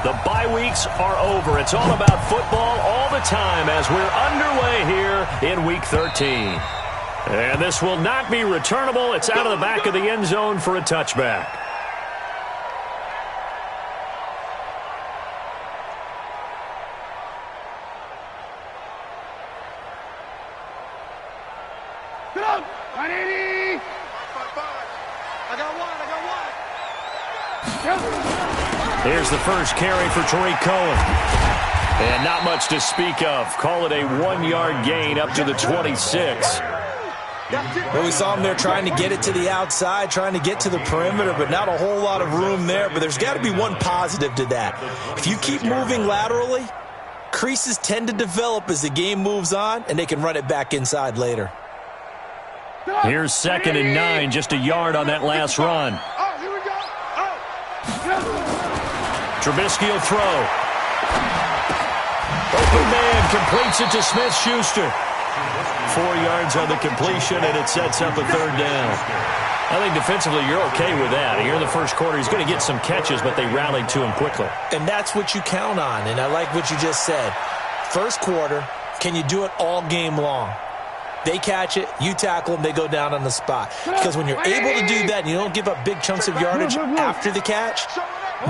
The bye weeks are over. It's all about football all the time as we're underway here in Week 13. And this will not be returnable. It's out of the back of the end zone for a touchback. Get up! 180! I got one. Here's the first carry for Tariq Cohen. And not much to speak of. Call it a 1-yard gain up to the 26. Well, we saw him there trying to get it to the outside, trying to get to the perimeter, but not a whole lot of room there. But there's got to be one positive to that. If you keep moving laterally, creases tend to develop as the game moves on, and they can run it back inside later. Here's 2nd and 9, just a yard on that last run. Oh, here we go. Oh. Trubisky will throw. Open man completes it to Smith-Schuster. 4 yards on the completion, and it sets up a 3rd down. I think defensively you're okay with that. Here in the first quarter, he's going to get some catches, but they rallied to him quickly. And that's what you count on, and I like what you just said. First quarter, can you do it all game long? They catch it, you tackle them, they go down on the spot. Because when you're able to do that and you don't give up big chunks of yardage after the catch,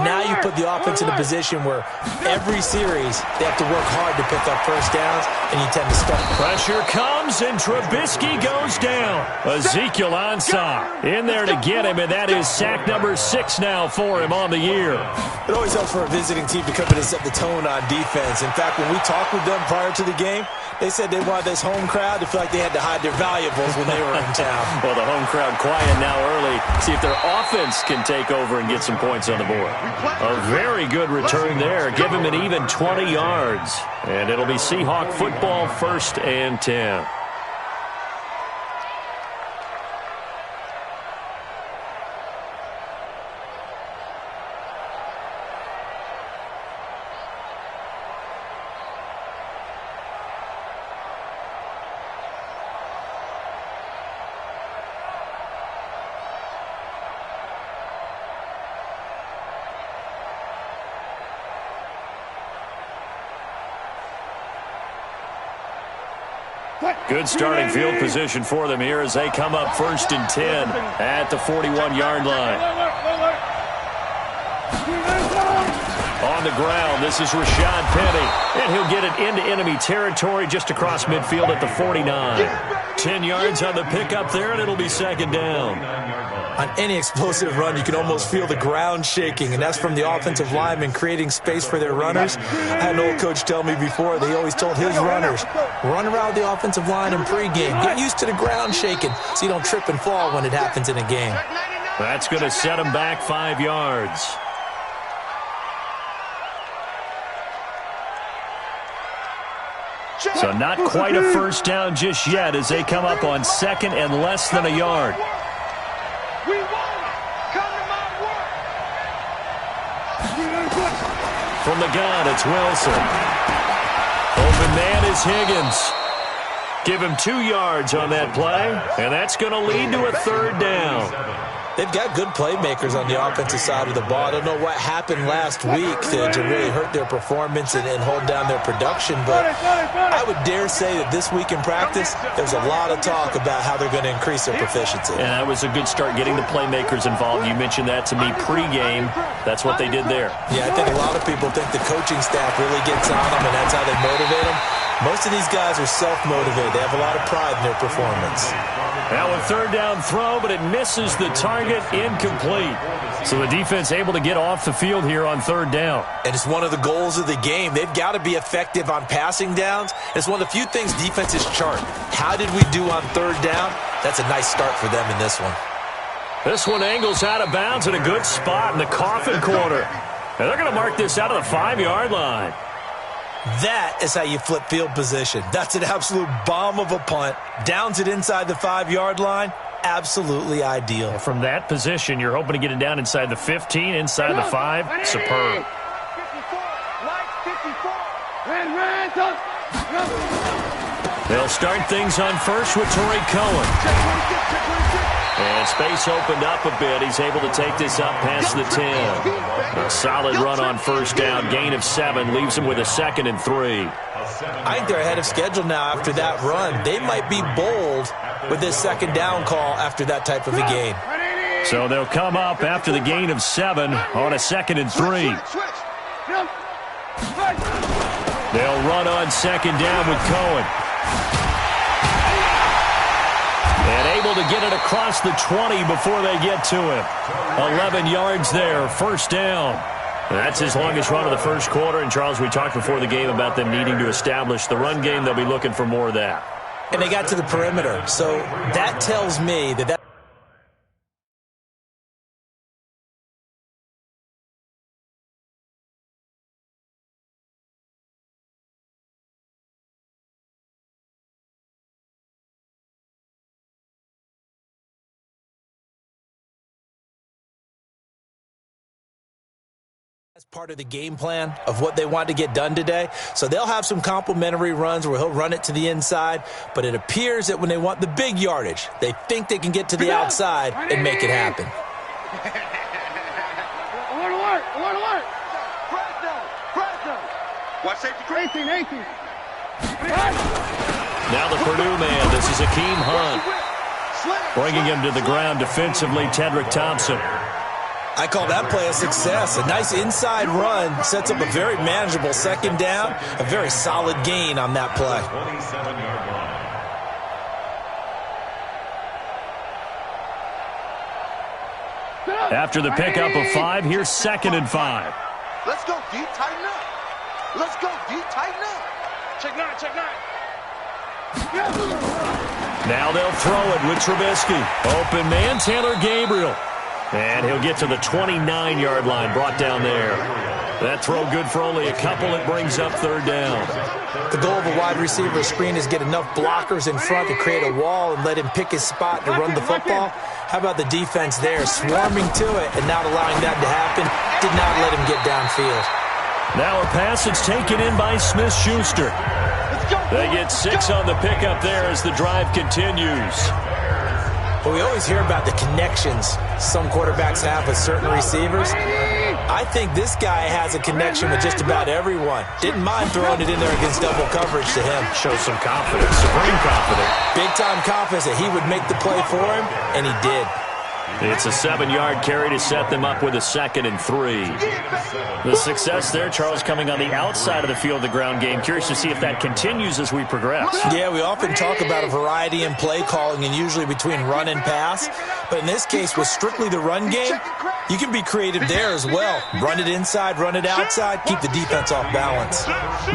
now you put the offense in a position where every series they have to work hard to pick up first downs, and you tend to start. Pressure comes, and Trubisky goes down. Ezekiel Ansah in there to get him, and that is sack number 6 now for him on the year. It always helps for a visiting team to come in and set the tone on defense. In fact, when we talked with them prior to the game, they said they wanted this home crowd to feel like they had to hide their valuables when they were in town. Well, the home crowd quiet now early. See if their offense can take over and get some points on the board. A very good return there. Give him an even 20 yards. And it'll be Seahawk football, 1st and 10. Good starting field position for them here as they come up 1st and 10 at the 41-yard line. On the ground, this is Rashad Penny, and he'll get it into enemy territory just across midfield at the 49. 10 yards on the pickup there, and it'll be 2nd down. On any explosive run, you can almost feel the ground shaking, and that's from the offensive linemen creating space for their runners. I had an old coach tell me before, they always told his runners, run around the offensive line in pregame. Get used to the ground shaking so you don't trip and fall when it happens in a game. That's going to set them back 5 yards. So not quite a first down just yet as they come up on 2nd and less than a yard. We won it. Come to my work. From the gun, it's Wilson. Open man is Higgins. Give him 2 yards on that play, and that's going to lead to a 3rd down. They've got good playmakers on the offensive side of the ball. I don't know what happened last week to really hurt their performance and hold down their production, but I would dare say that this week in practice, there's a lot of talk about how they're going to increase their proficiency. And that was a good start getting the playmakers involved. You mentioned that to me pregame. That's what they did there. Yeah, I think a lot of people think the coaching staff really gets on them, and that's how they motivate them. Most of these guys are self-motivated. They have a lot of pride in their performance. Now a 3rd down throw, but it misses the target, incomplete. So the defense able to get off the field here on 3rd down. And it's one of the goals of the game. They've got to be effective on passing downs. It's one of the few things defenses chart. How did we do on 3rd down? That's a nice start for them in this one. This one angles out of bounds at a good spot in the coffin corner. And they're going to mark this out of the 5-yard line. That is how you flip field position. That's an absolute bomb of a punt. Downs it inside the 5-yard line. Absolutely ideal. From that position, you're hoping to get it down inside the 15, inside the 5. Superb. 54. They'll start things on first with Tariq Cohen. And space opened up a bit. He's able to take this up past the 10. A solid run on first down. Gain of 7 leaves him with a 2nd and 3. I think they're ahead of schedule now after that run. They might be bold with this 2nd down call after that type of a gain. So they'll come up after the gain of 7 on a 2nd and 3. They'll run on 2nd down with Cohen. And able to get it across the 20 before they get to him. 11 yards there, first down. That's his longest run of the first quarter. And, Charles, we talked before the game about them needing to establish the run game. They'll be looking for more of that. And they got to the perimeter. So that tells me that that's part of the game plan of what they want to get done today. So they'll have some complementary runs where he'll run it to the inside, but it appears that when they want the big yardage, they think they can get to the outside and make it happen. Alert, alert, alert, alert. Press them. Watch safety. 18. Now the Purdue man, this is Akeem Hunt. Bringing him to the ground defensively, Tedrick Thompson. I call that play a success. A nice inside run sets up a very manageable 2nd down. A very solid gain on that play. After the pickup of 5, here's 2nd and 5. Let's go deep, tighten up. Let's go deep, tighten up. Check 9. Now they'll throw it with Trubisky. Open man, Taylor Gabriel. And he'll get to the 29-yard line, brought down there. That throw good for only a couple. It brings up 3rd down. The goal of a wide receiver screen is get enough blockers in front to create a wall and let him pick his spot to run the football. How about the defense there, swarming to it and not allowing that to happen? Did not let him get downfield. Now a pass that's taken in by Smith-Schuster. They get 6 on the pickup there as the drive continues. But we always hear about the connections some quarterbacks have with certain receivers. I think this guy has a connection with just about everyone. Didn't mind throwing it in there against double coverage to him. Shows some confidence, supreme confidence. Big-time confidence that he would make the play for him, and he did. It's a 7-yard carry to set them up with a 2nd and 3. The success there, Charles, coming on the outside of the field, the ground game. Curious to see if that continues as we progress. Yeah, we often talk about a variety in play calling and usually between run and pass. But in this case, with strictly the run game, you can be creative there as well. Run it inside, run it outside, keep the defense off balance.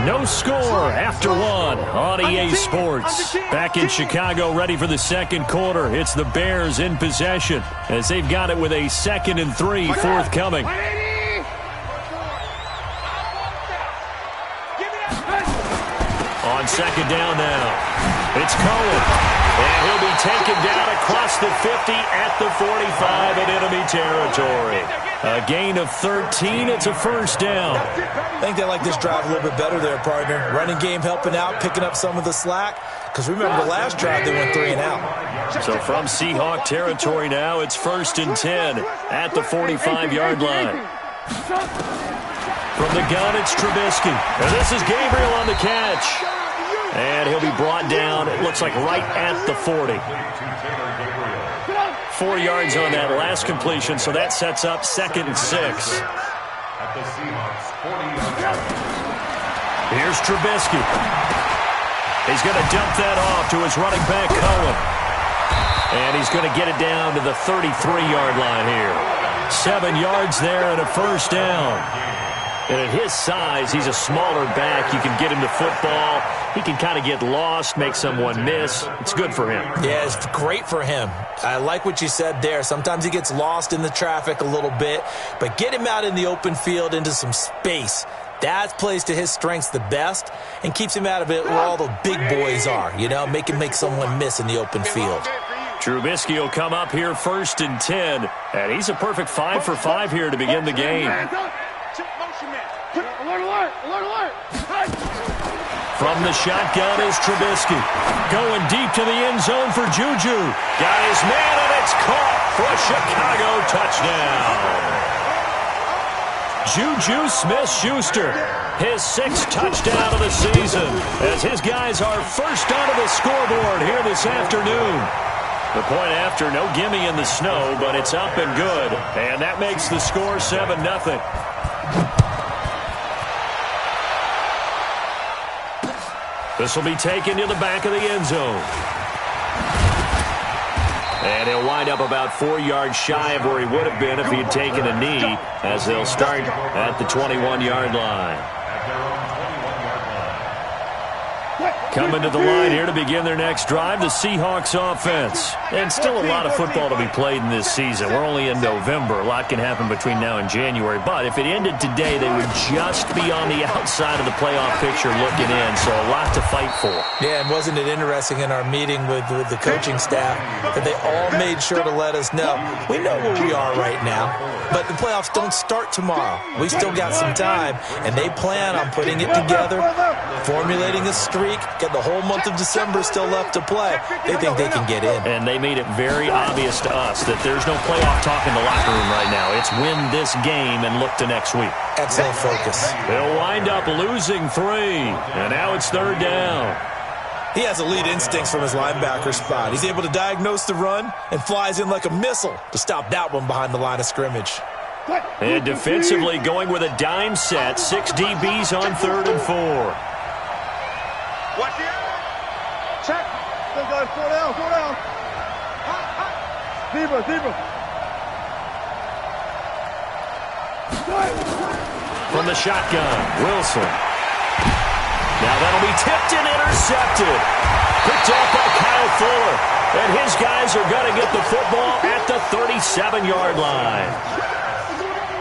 No score after 1 on EA Sports. Back in Chicago, ready for the 2nd quarter. It's the Bears in possession as they've got it with a 2nd and 3 forthcoming. On 2nd down now, it's Cohen. And he'll be taken down across the 50 at the 45 in enemy territory. A gain of 13. It's a first down. I think they like this drive a little bit better there, partner. Running game helping out, picking up some of the slack. Because remember the last drive, they went 3 and out. So from Seahawk territory now, it's 1st and 10 at the 45-yard line. From the gun, it's Trubisky. And this is Gabriel on the catch. And he'll be brought down, it looks like right at the 40. 4 yards on that last completion, so that sets up 2nd and 6. Here's Trubisky. He's going to dump that off to his running back, Cohen. And he's going to get it down to the 33-yard line here. 7 yards there and a first down. And at his size, he's a smaller back. You can get him to football. He can kind of get lost, make someone miss. It's good for him. Yeah, it's great for him. I like what you said there. Sometimes he gets lost in the traffic a little bit, but get him out in the open field into some space. That plays to his strengths the best and keeps him out of it where all the big boys are, you know, make him make someone miss in the open field. Trubisky will come up here 1st and 10, and he's a perfect 5 for 5 here to begin the game. Alert, alert, alert, alert. From the shotgun is Trubisky. Going deep to the end zone for Juju. Got his man, and it's caught for a Chicago touchdown. Juju Smith-Schuster, his 6th touchdown of the season, as his guys are first onto the scoreboard here this afternoon. The point after, no gimme in the snow, but it's up and good. And that makes the score 7-0. This will be taken to the back of the end zone. And he'll wind up about 4 yards shy of where he would have been if he had taken a knee, as they'll start at the 21-yard line. Coming to the line here to begin their next drive, the Seahawks offense. And still a lot of football to be played in this season. We're only in November. A lot can happen between now and January. But if it ended today, they would just be on the outside of the playoff picture looking in. So a lot to fight for. Yeah, and wasn't it interesting in our meeting with the coaching staff that they all made sure to let us know, we know where we are right now, but the playoffs don't start tomorrow. We still got some time, and they plan on putting it together, formulating a streak, got the whole month of December still left to play. They think they can get in. And they made it very obvious to us that there's no playoff talk in the locker room right now. It's win this game and look to next week. Excellent focus. They'll wind up losing 3, and now it's 3rd down. He has elite instincts from his linebacker spot. He's able to diagnose the run and flies in like a missile to stop that one behind the line of scrimmage. And defensively going with a dime set, 6 DBs on 3rd and 4. Watch it. Check. Still going. 4 down. 4 down. Zebra. Zebra. From the shotgun, Wilson. Now that'll be tipped and intercepted. Picked off by Kyle Fuller. And his guys are going to get the football at the 37-yard line.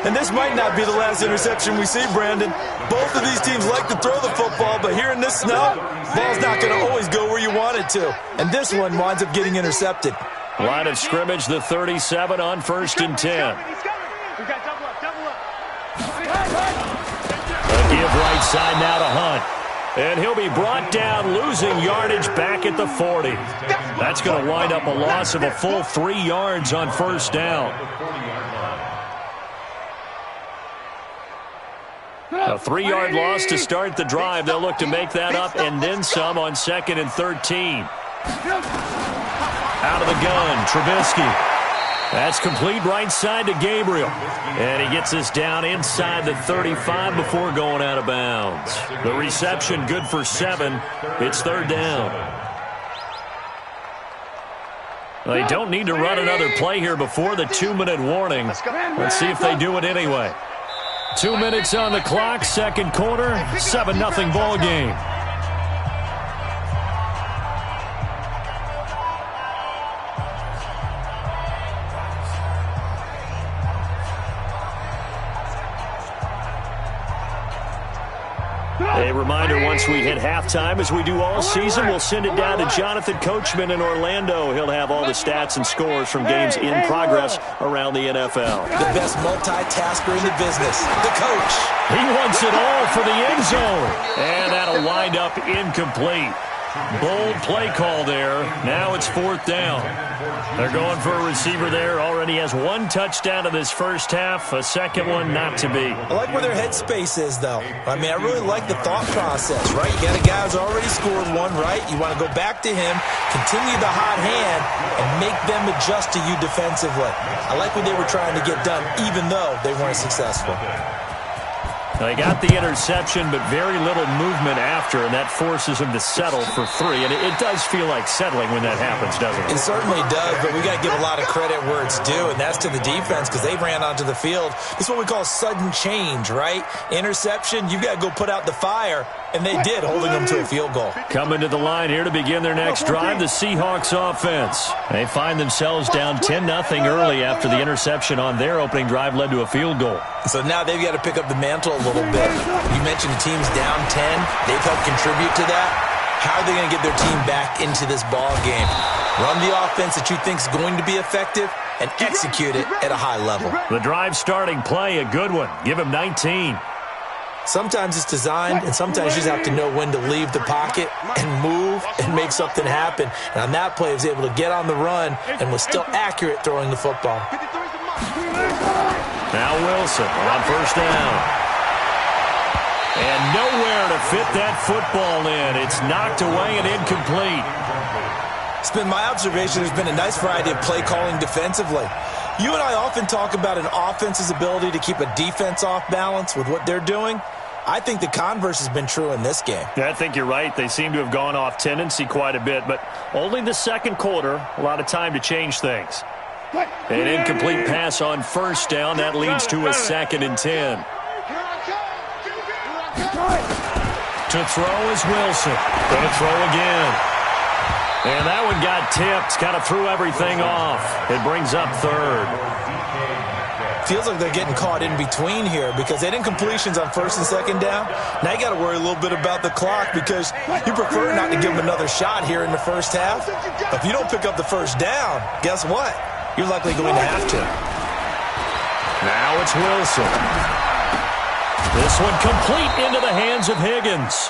And this might not be the last interception we see, Brandon. Both of these teams like to throw the football, but here in this snow, ball's not going to always go where you want it to. And this one winds up getting intercepted. Line of scrimmage, the 37 on 1st and 10. A give right side now to Hunt. And he'll be brought down, losing yardage back at the 40. That's going to wind up a loss of a full 3 yards on 1st down. A 3-yard loss to start the drive. They'll look to make that up and then some on 2nd and 13. Out of the gun, Trubisky. That's complete right side to Gabriel. And he gets us down inside the 35 before going out of bounds. The reception good for 7. It's 3rd down. They don't need to run another play here before the 2-minute warning. Let's see if they do it anyway. 2 minutes on the clock, 2nd quarter, 7-0 ball game. A reminder, once we hit halftime, as we do all season, we'll send it down to Jonathan Coachman in Orlando. He'll have all the stats and scores from games in progress around the NFL. The best multitasker in the business, the coach. He wants it all for the end zone. And that'll wind up incomplete. Bold play call there. Now it's 4th down. They're going for a receiver there. Already has 1 touchdown in this first half. A 2nd one not to be. I like where their headspace is, though. I mean, I really like the thought process, right? You got a guy who's already scored 1, right? You want to go back to him, continue the hot hand, and make them adjust to you defensively. I like what they were trying to get done, even though they weren't successful. They got the interception, but very little movement after, and that forces him to settle for 3. And it does feel like settling when that happens, doesn't it? It certainly does, but we got to give a lot of credit where it's due, and that's to the defense because they ran onto the field. It's what we call sudden change, right? Interception, you've got to go put out the fire, and they did, holding them to a field goal. Coming to the line here to begin their next drive, the Seahawks offense. They find themselves down 10-0 early after the interception on their opening drive led to a field goal. So now they've got to pick up the mantle a little bit. You mentioned the team's down 10. They've helped contribute to that. How are they going to get their team back into this ball game? Run the offense that you think is going to be effective and execute it at a high level. The drive starting play, a good one. Give him 19. Sometimes it's designed, and sometimes you just have to know when to leave the pocket and move and make something happen. And on that play, he was able to get on the run and was still accurate throwing the football. Now Wilson on first down. And nowhere to fit that football in. It's knocked away and incomplete. It's been my observation there's been a nice variety of play calling defensively. You and I often talk about an offense's ability to keep a defense off balance with what they're doing. I think the converse has been true in this game. Yeah, I think you're right. They seem to have gone off tendency quite a bit, but only the second quarter, a lot of time to change things. An incomplete pass on first down. That leads to a 2nd and 10. To throw is Wilson. Going to throw again. And that one got tipped. Kind of threw everything off. It brings up 3rd. Feels like they're getting caught in between here because they didn't completions on 1st and 2nd down. Now you got to worry a little bit about the clock because you prefer not to give them another shot here in the first half. But if you don't pick up the first down, guess what? You're likely going to have to. Now it's Wilson. This one complete into the hands of Higgins.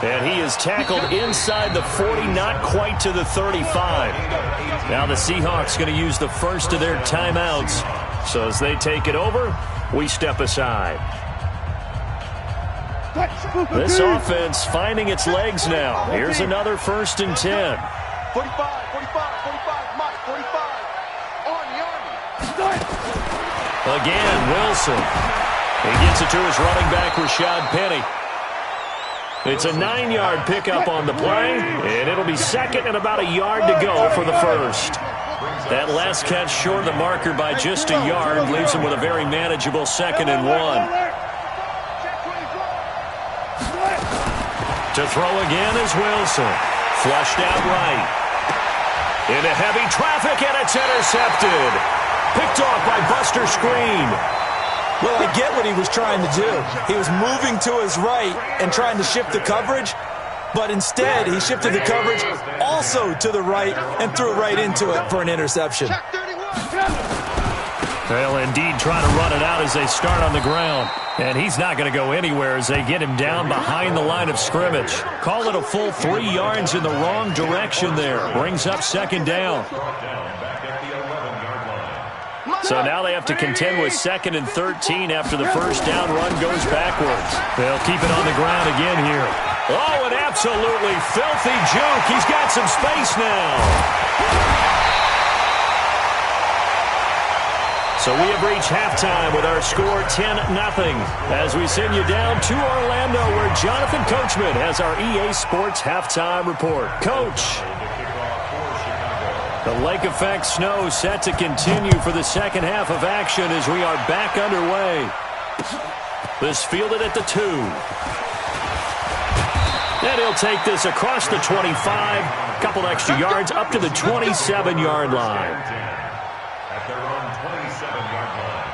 And he is tackled inside the 40, not quite to the 35. Now the Seahawks going to use the first of their timeouts. So as they take it over, we step aside. This offense finding its legs now. Here's another 1st and 10. 45, 45, Mike, 45. On. Again, Wilson. He gets it to his running back, Rashad Penny. It's a 9-yard pickup on the play, and it'll be 2nd and about a yard to go for the first. That last catch short of the marker by just a yard leaves him with a very manageable 2nd and 1. To throw again is Wilson. Flushed out right. Into heavy traffic, and it's intercepted. Picked off by Buster Screen. Well, I get what he was trying to do. He was moving to his right and trying to shift the coverage, but instead he shifted the coverage also to the right and threw right into it for an interception. They'll indeed try to run it out as they start on the ground. And he's not going to go anywhere as they get him down behind the line of scrimmage. Call it a full 3 yards in the wrong direction there. Brings up 2nd down. So now they have to contend with 2nd and 13 after the first down run goes backwards. They'll keep it on the ground again here. Oh, an absolutely filthy juke. He's got some space now. So we have reached halftime with our score 10-0 as we send you down to Orlando where Jonathan Coachman has our EA Sports halftime report. Coach. The lake effect snow set to continue for the second half of action as we are back underway. This fielded at the 2. And he'll take this across the 25. A couple extra yards up to the 27-yard line. At their own 27-yard line.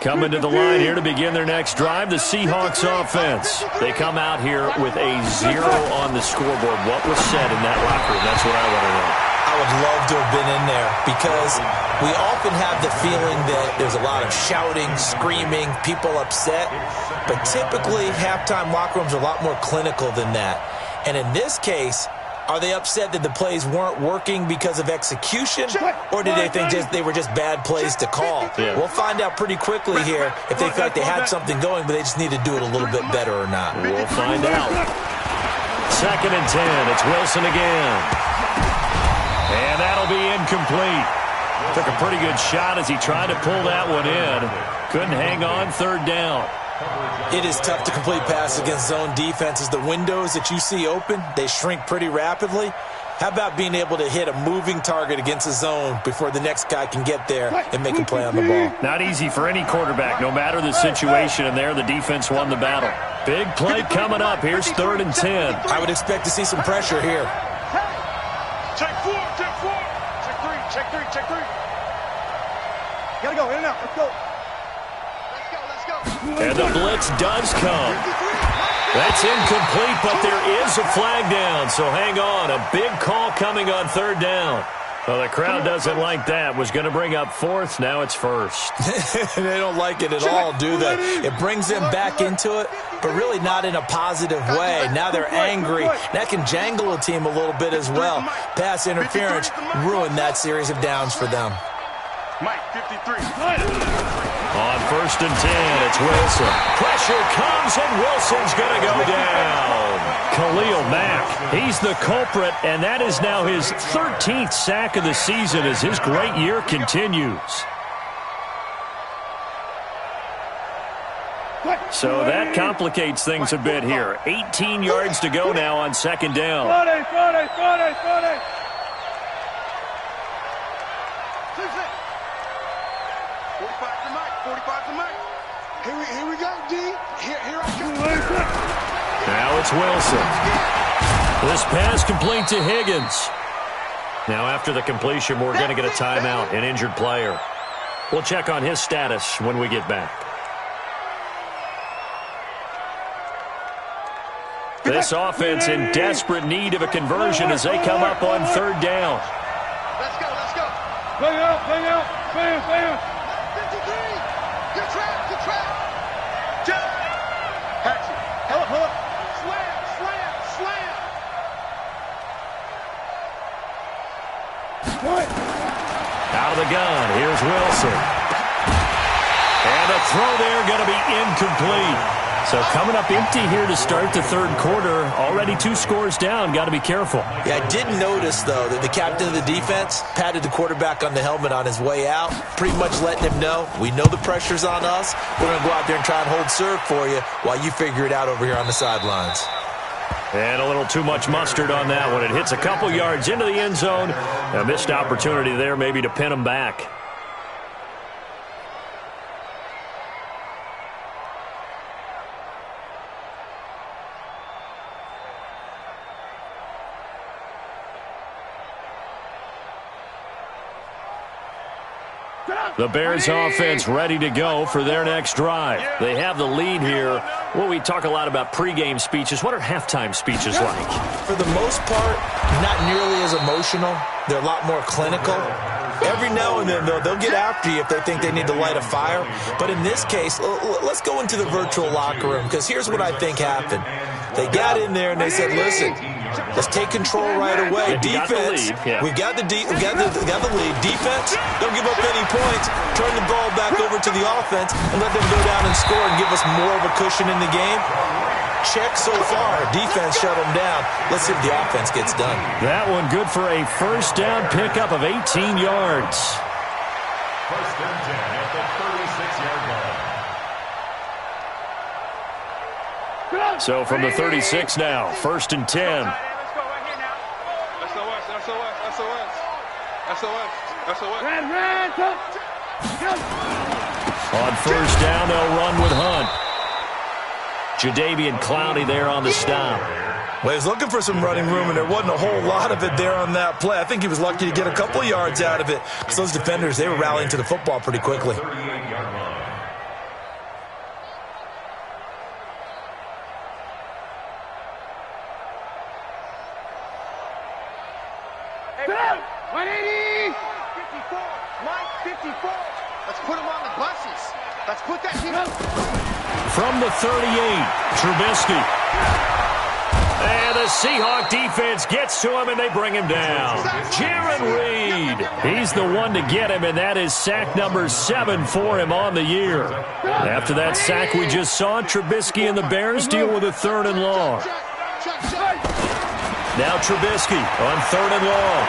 Coming to the line here to begin their next drive, the Seahawks offense. They come out here with a 0 on the scoreboard. What was said in that locker room? That's what I want to know. I would love to have been in there because we often have the feeling that there's a lot of shouting, screaming, people upset. But typically, halftime locker rooms are a lot more clinical than that. And in this case, are they upset that the plays weren't working because of execution, or did they think they were just bad plays to call? Yeah. We'll find out pretty quickly here if they feel like they had something going, but they just need to do it a little bit better or not. We'll find out. 2nd and 10. It's Wilson again. And that'll be incomplete. Took a pretty good shot as he tried to pull that one in. Couldn't hang on 3rd down. It is tough to complete passes against zone defenses. The windows that you see open, they shrink pretty rapidly. How about being able to hit a moving target against a zone before the next guy can get there and make a play on the ball? Not easy for any quarterback, no matter the situation, and there the defense won the battle. Big play coming up. Here's 3rd and 10. I would expect to see some pressure here. Check 4, check 4. Check 3, check 3, check 3. Gotta go, in and out, let's go. And the blitz does come. That's incomplete, but there is a flag down, so hang on. A big call coming on 3rd down. Well, the crowd doesn't like that. Was going to bring up fourth. Now it's first. They don't like it at all, do they? It brings them back into it, but really not in a positive way. Now they're angry. That can jangle a team a little bit as well. Pass interference ruined that series of downs for them. Mike, 53. On 1st and 10, it's Wilson. Pressure comes, and Wilson's going to go down. Khalil Mack, he's the culprit, and that is now his 13th sack of the season as his great year continues. So that complicates things a bit here. 18 yards to go now on 2nd down. 45 to Mike. 45 to Mike. Here we go, D. Here I come. Now it's Wilson. This pass complete to Higgins. Now after the completion, we're going to get a timeout, an injured player. We'll check on his status when we get back. This offense in desperate need of a conversion as they come up on 3rd down. Let's go. Play out. 53. Good trap. Patsy. Hold up. Slam. Out of the gun, here's Wilson. And the throw there going to be incomplete. So coming up empty here to start the 3rd quarter. Already 2 scores down. Got to be careful. Yeah, I did notice, though, that the captain of the defense patted the quarterback on the helmet on his way out, pretty much letting him know, we know the pressure's on us. We're going to go out there and try and hold serve for you while you figure it out over here on the sidelines. And a little too much mustard on that one. It hits a couple yards into the end zone. A missed opportunity there maybe to pin him back. The Bears offense ready to go for their next drive. They have the lead here. Well, we talk a lot about pregame speeches. What are halftime speeches like? For the most part, not nearly as emotional. They're a lot more clinical. Every now and then, they'll get after you if they think they need to light a fire. But in this case, let's go into the virtual locker room, because here's what I think happened. They got in there and they said, listen, let's take control right away. Defense, we've got the lead. Defense, don't give up any points. Turn the ball back over to the offense and let them go down and score and give us more of a cushion in the game. Check so far. Defense shut them down. Let's see if the offense gets done. That one good for a 1st down pickup of 18 yards. 1st and 10 at the 36-yard line. So from the 36 now, 1st and 10. Let's go right here now. SOS. On 1st down, they'll run with Hunt. Jadeveon Clowney there on the stop. Well, he was looking for some running room, and there wasn't a whole lot of it there on that play. I think he was lucky to get a couple yards out of it, because those defenders, they were rallying to the football pretty quickly. 38-yard line. Hey, 180. 54. Mike, 54. Let's put him on the buses. Let's put that team up. From the 38, Trubisky. And the Seahawk defense gets to him, and they bring him down. Jaron Reed, he's the one to get him, and that is sack number 7 for him on the year. After that sack we just saw, Trubisky and the Bears deal with a 3rd and long. Now Trubisky on 3rd and long.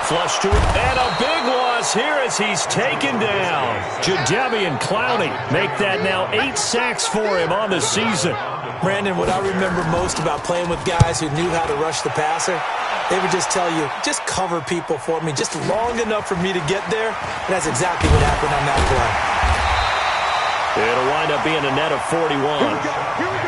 Flush to it, and a big loss here as he's taken down. Jadeveon Clowney make that now 8 sacks for him on the season. Brandon, what I remember most about playing with guys who knew how to rush the passer, they would just tell you, just cover people for me, just long enough for me to get there. And that's exactly what happened on that play. It'll wind up being a net of 41.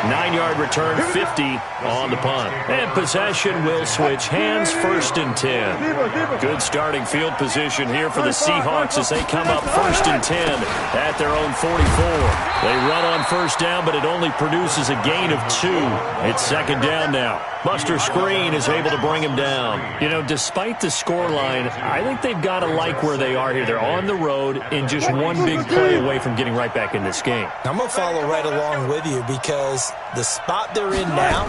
9-yard return, 50 on the punt. And possession will switch hands, 1st and 10. Good starting field position here for the Seahawks as they come up 1st and 10 at their own 44. They run on 1st down, but it only produces a gain of 2. It's 2nd down now. Buster Screen is able to bring him down. You know, despite the scoreline, I think they've got to like where they are here. They're on the road and just one big play away from getting right back in this game. I'm going to follow right along with you because the spot they're in now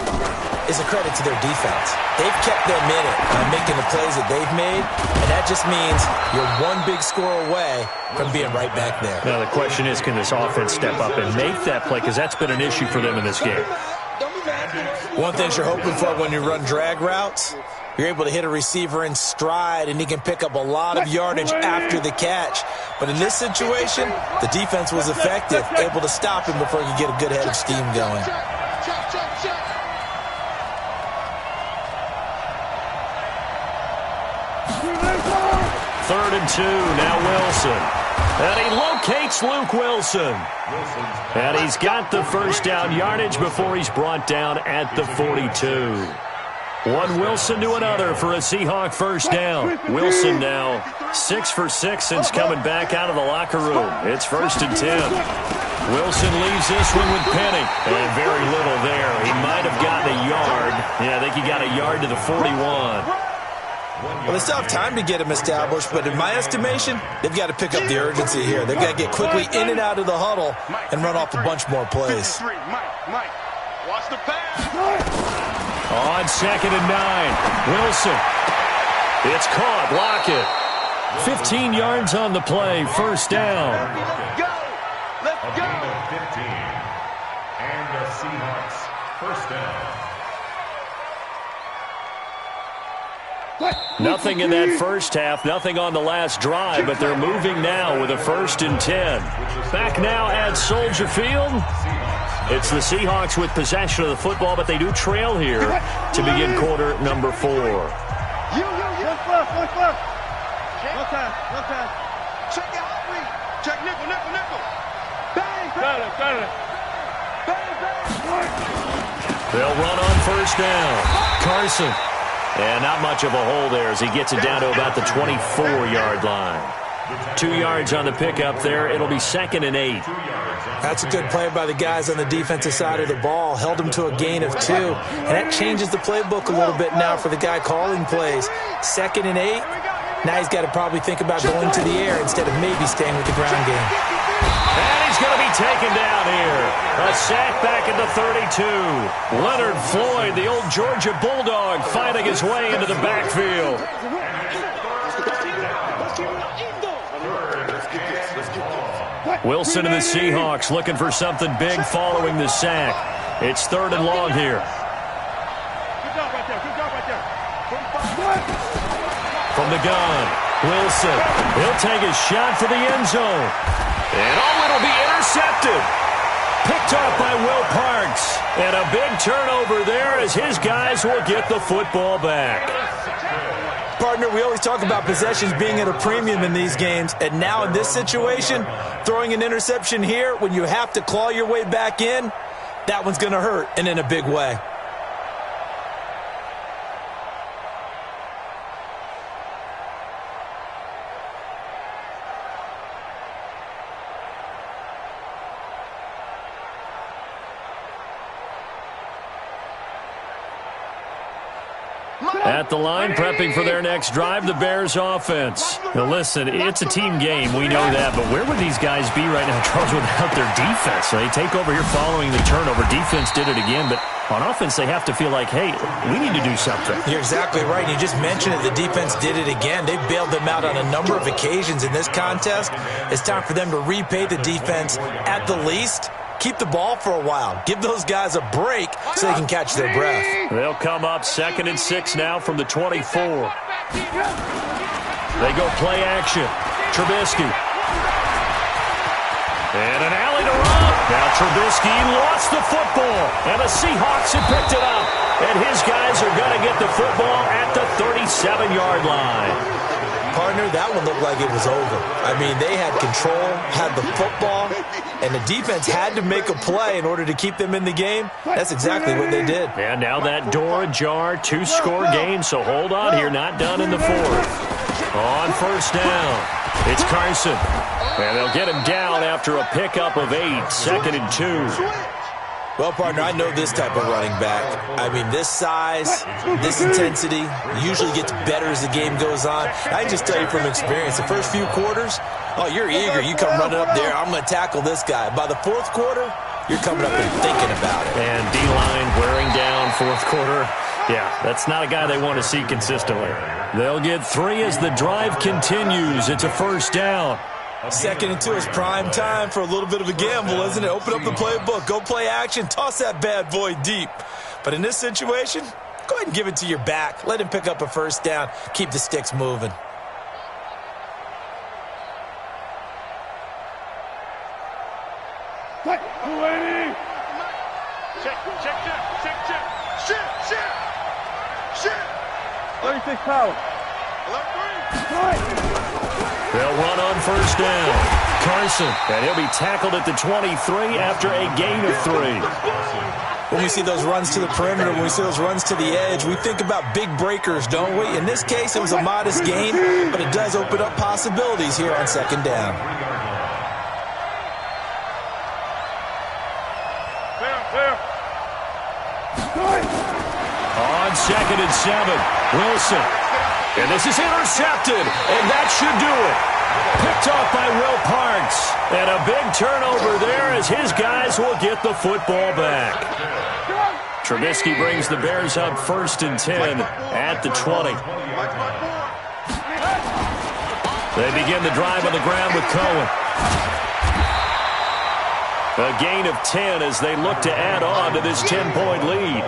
is a credit to their defense. They've kept them in it by making the plays that they've made, and that just means you're one big score away from being right back there. Now the question is, can this offense step up and make that play? Because that's been an issue for them in this game. One thing you're hoping for when you run drag routes, you're able to hit a receiver in stride, and he can pick up a lot of yardage after the catch. But in this situation, the defense was effective, able to stop him before he could get a good head of steam going. 3rd and 2, now Wilson. And he locates Luke Wilson. And he's got the 1st down yardage before he's brought down at the 42. One Wilson to another for a Seahawk 1st down. Wilson now 6 for 6 since coming back out of the locker room. It's 1st and 10. Wilson leaves this one with Penny. And very little there. He might have gotten a yard. Yeah, I think he got a yard to the 41. Well, they still have time to get him established, but in my estimation, they've got to pick up the urgency here. They've got to get quickly in and out of the huddle and run off a bunch more plays. Mike, watch the pass. On 2nd and 9, Wilson. It's caught. Block it. 15 yards on the play. 1st down. Go. Let's A go. gain of 15. And the Seahawks 1st down. Nothing in that 1st half, nothing on the last drive, but they're moving now with a 1st and 10. Back now at Soldier Field. It's the Seahawks with possession of the football, but they do trail here to begin quarter number 4. Look left. Look time. Check out read. Check nickel. Bang. Got it. Bang. They'll run on 1st down. Carson. And not much of a hole there as he gets it down to about the 24-yard line. 2 yards on the pickup there. It'll be 2nd and 8. That's a good play by the guys on the defensive side of the ball. Held him to a gain of 2. And that changes the playbook a little bit now for the guy calling plays. 2nd and 8. Now he's got to probably think about going to the air instead of maybe staying with the ground game. And he's going to be taken down here. A sack back at the 32. Leonard Floyd, the old Georgia Bulldog, finding his way into the backfield. Wilson and the Seahawks looking for something big following the sack. It's 3rd and long here. From the gun, Wilson. He'll take a shot for the end zone. And it'll be intercepted. Picked off by Will Parks. And a big turnover there as his guys will get the football back. Partner, we always talk about possessions being at a premium in these games. And now in this situation, throwing an interception here when you have to claw your way back in, that one's going to hurt, and in a big way. At the line, prepping for their next drive, the Bears offense. Now listen, it's a team game, we know that, but where would these guys be right now, Charles, without their defense? They take over here following the turnover. Defense did it again, but on offense, they have to feel like, hey, we need to do something. You're exactly right. You just mentioned it. The defense did it again. They bailed them out on a number of occasions in this contest. It's time for them to repay the defense at the least. Keep the ball for a while. Give those guys a break so they can catch their breath. They'll come up 2nd and 6 now from the 24. They go play action. Trubisky. And an alley to run. Now Trubisky lost the football. And the Seahawks have picked it up. And his guys are going to get the football at the 37-yard line. Partner, that one looked like it was over. I mean, they had control, had the football, and the defense had to make a play in order to keep them in the game. That's exactly what they did. And now that door ajar, 2-score game, so hold on here, not done in the fourth. On first down, it's Carson. And they'll get him down after a pickup of 8, 2nd and 2. Well, partner, I know this type of running back. I mean, this size, this intensity usually gets better as the game goes on. I just tell you from experience, the first few quarters, oh, you're eager. You come running up there, I'm going to tackle this guy. By the fourth quarter, you're coming up and thinking about it. And D-line wearing down fourth quarter. Yeah, that's not a guy they want to see consistently. They'll get 3 as the drive continues. It's a first down. 2nd and 2 is prime time for a little bit of a gamble, isn't it? Open up the playbook, go play action, toss that bad boy deep. But in this situation, go ahead and give it to your back. Let him pick up a first down. Keep the sticks moving. Check, check. Shit. 36 power. They'll run on first down. Carson, and he'll be tackled at the 23 after a gain of 3. When we see those runs to the perimeter, when we see those runs to the edge, we think about big breakers, don't we? In this case, it was a modest gain, but it does open up possibilities here on 2nd down. On 2nd and 7, Wilson. And this is intercepted, and that should do it. Picked off by Will Parks. And a big turnover there as his guys will get the football back. Trubisky brings the Bears up 1st and 10 at the 20. They begin the drive on the ground with Cohen. A gain of 10 as they look to add on to this 10-point lead.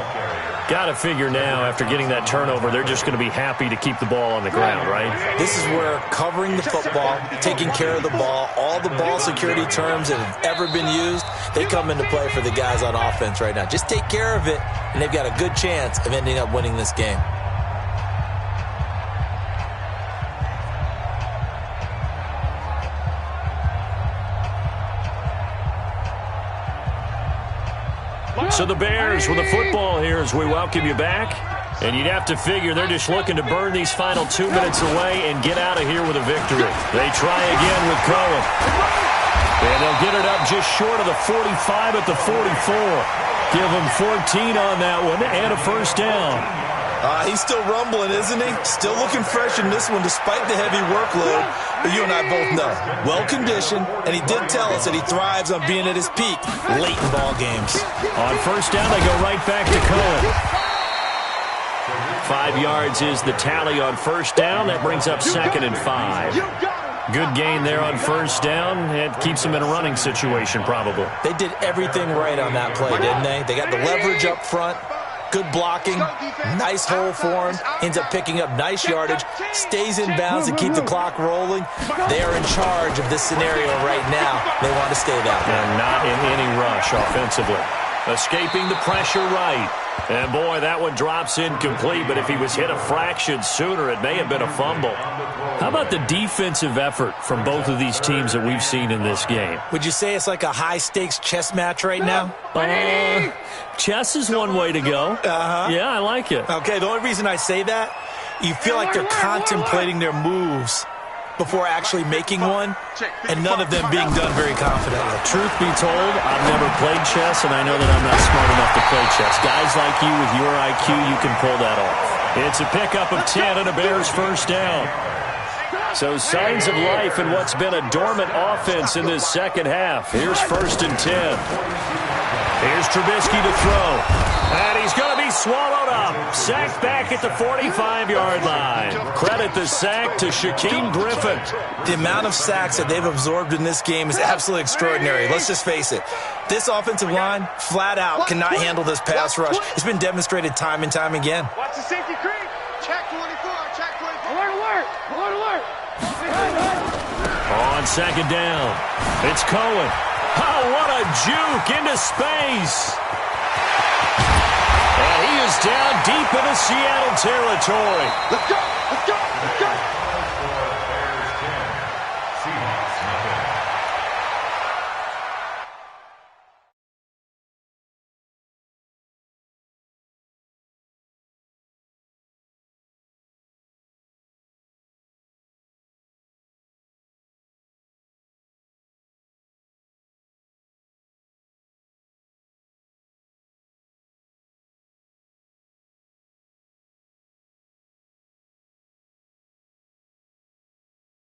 Got to figure now, after getting that turnover, they're just going to be happy to keep the ball on the ground, right? This is where covering the football, taking care of the ball, all the ball security terms that have ever been used, they come into play for the guys on offense right now. Just take care of it, and they've got a good chance of ending up winning this game. So the Bears with the football here as we welcome you back. And you'd have to figure they're just looking to burn these final 2 minutes away and get out of here with a victory. They try again with Cohen. And they'll get it up just short of the 45 at the 44. Give them 14 on that one and a first down. He's still rumbling, isn't he? Still looking fresh in this one despite the heavy workload. But you and I both know, well-conditioned, and he did tell us that he thrives on being at his peak late in ball games. On first down, they go right back to Cohen. 5 yards is the tally on first down. That brings up 2nd and 5. Good gain there on first down. It keeps them in a running situation, probably. They did everything right on that play, didn't they? They got the leverage up front. Good blocking, nice hole for him, ends up picking up nice yardage, stays in bounds to keep the clock rolling. They are in charge of this scenario right now. They want to stay that way. And not in any rush offensively. Escaping the pressure right. And boy, that one drops incomplete, but if he was hit a fraction sooner, it may have been a fumble. How about the defensive effort from both of these teams that we've seen in this game? Would you say it's like a high-stakes chess match right now? Chess is one way to go. Yeah, I like it. Okay, the only reason I say that, you feel like they're contemplating their moves before actually making one, and none of them being done very confidently. Truth be told, I've never played chess, and I know that I'm not smart enough to play chess. Guys like you with your IQ, you can pull that off. It's a pickup of 10 and a Bears first down. So signs of life in what's been a dormant offense in this second half. Here's 1st and 10. Here's Trubisky to throw. And he's going to be swallowed up. Sacked back at the 45-yard line. Credit the sack to Shaquem Griffin. The amount of sacks that they've absorbed in this game is absolutely extraordinary. Let's just face it. This offensive line, flat out, cannot handle this pass rush. It's been demonstrated time and time again. Watch the safety creep. Check 24. Check 24. Alert. On 2nd down, it's Cohen. Oh, what a juke into space. And he is down deep into Seattle territory. Let's go.